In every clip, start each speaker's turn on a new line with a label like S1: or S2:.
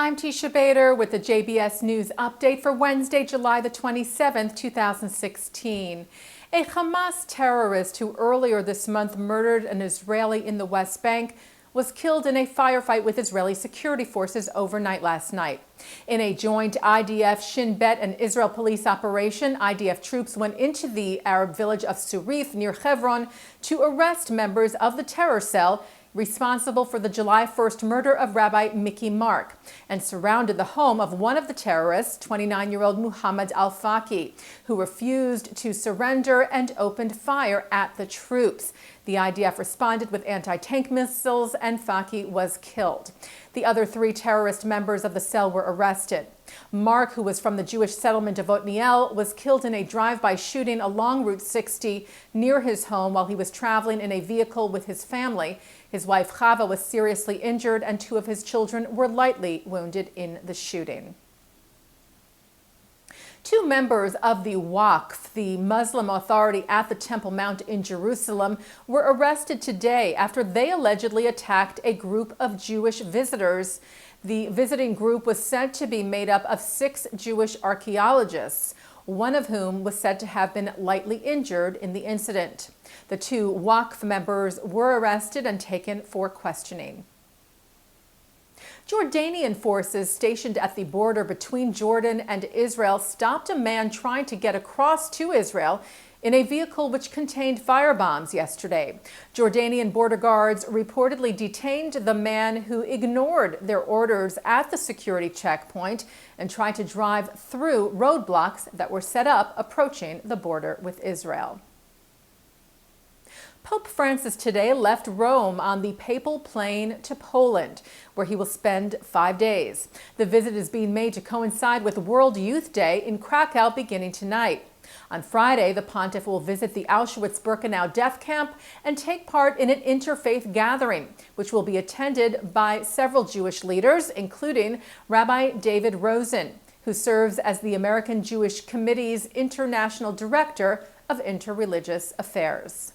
S1: I'm Teisha Bader with the JBS News Update for Wednesday, July the 27th, 2016. A Hamas terrorist who earlier this month murdered an Israeli in the West Bank was killed in a firefight with Israeli security forces overnight last night. In a joint IDF, Shin Bet, and Israel police operation, IDF troops went into the Arab village of Surif near Hebron to arrest members of the terror cell responsible for the July 1st murder of Rabbi Mickey Mark, and surrounded the home of one of the terrorists, 29-year-old Muhammad al-Faqi, who refused to surrender and opened fire at the troops. The IDF responded with anti-tank missiles, and Faqi was killed. The other 3 terrorist members of the cell were arrested. Mark, who was from the Jewish settlement of Otniel, was killed in a drive-by shooting along Route 60 near his home while he was traveling in a vehicle with his family. His wife Chava was seriously injured, and 2 of his children were lightly wounded in the shooting. 2 members of the Waqf, the Muslim authority at the Temple Mount in Jerusalem, were arrested today after they allegedly attacked a group of Jewish visitors. The visiting group was said to be made up of 6 Jewish archaeologists, one of whom was said to have been lightly injured in the incident. The 2 Waqf members were arrested and taken for questioning. Jordanian forces stationed at the border between Jordan and Israel stopped a man trying to get across to Israel in a vehicle which contained firebombs yesterday. Jordanian border guards reportedly detained the man who ignored their orders at the security checkpoint and tried to drive through roadblocks that were set up approaching the border with Israel. Pope Francis today left Rome on the papal plane to Poland, where he will spend 5 days. The visit is being made to coincide with World Youth Day in Krakow beginning tonight. On Friday, the pontiff will visit the Auschwitz-Birkenau death camp and take part in an interfaith gathering, which will be attended by several Jewish leaders, including Rabbi David Rosen, who serves as the American Jewish Committee's International Director of Interreligious Affairs.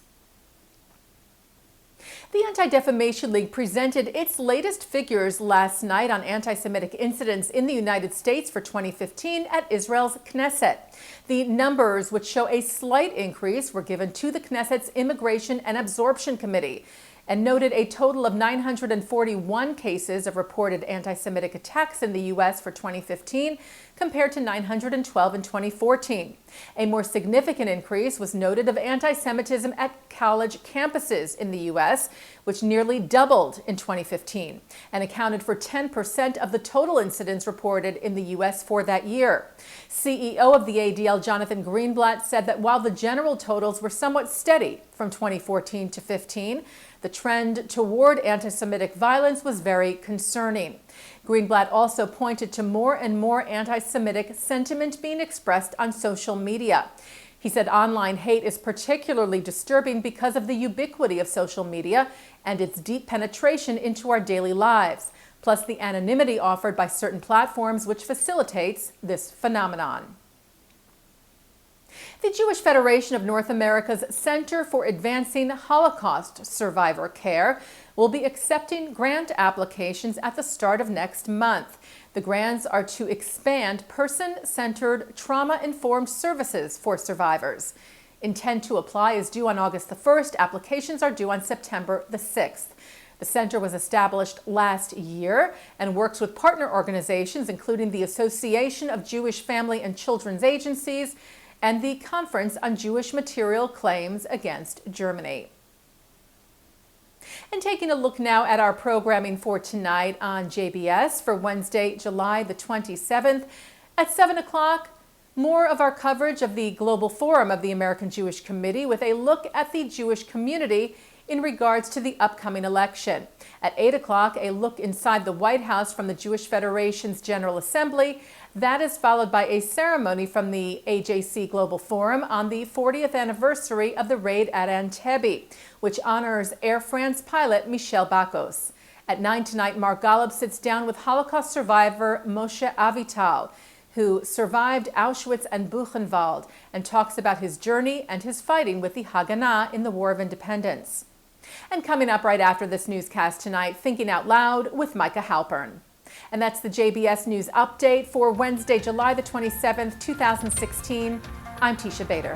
S1: The Anti-Defamation League presented its latest figures last night on anti-Semitic incidents in the United States for 2015 at Israel's Knesset. The numbers, which show a slight increase, were given to the Knesset's Immigration and Absorption Committee and noted a total of 941 cases of reported anti-Semitic attacks in the U.S. for 2015, compared to 912 in 2014. A more significant increase was noted of anti-Semitism at college campuses in the U.S., which nearly doubled in 2015 and accounted for 10% of the total incidents reported in the U.S. for that year. CEO of the ADL, Jonathan Greenblatt, said that while the general totals were somewhat steady from 2014 to 15, the trend toward anti-Semitic violence was very concerning. Greenblatt also pointed to more and more anti-Semitic sentiment being expressed on social media. He said online hate is particularly disturbing because of the ubiquity of social media and its deep penetration into our daily lives, plus the anonymity offered by certain platforms, which facilitates this phenomenon. The Jewish Federation of North America's Center for Advancing Holocaust Survivor Care will be accepting grant applications at the start of next month. The grants are to expand person-centered, trauma-informed services for survivors. Intent to apply is due on August the 1st. Applications are due on September the 6th. The center was established last year and works with partner organizations, including the Association of Jewish Family and Children's Agencies and the Conference on Jewish Material Claims Against Germany. And taking a look now at our programming for tonight on JBS for Wednesday, July the 27th. At 7 o'clock, more of our coverage of the Global Forum of the American Jewish Committee with a look at the Jewish community in regards to the upcoming election. At 8 o'clock, a look inside the White House from the Jewish Federation's General Assembly. That is followed by a ceremony from the AJC Global Forum on the 40th anniversary of the raid at Entebbe, which honors Air France pilot Michel Bacos. At 9 tonight, Mark Golub sits down with Holocaust survivor Moshe Avital, who survived Auschwitz and Buchenwald, and talks about his journey and his fighting with the Haganah in the War of Independence. And coming up right after this newscast tonight, Thinking Out Loud with Micah Halpern. And that's the JBS News Update for Wednesday, July the 27th, 2016. I'm Teisha Bader.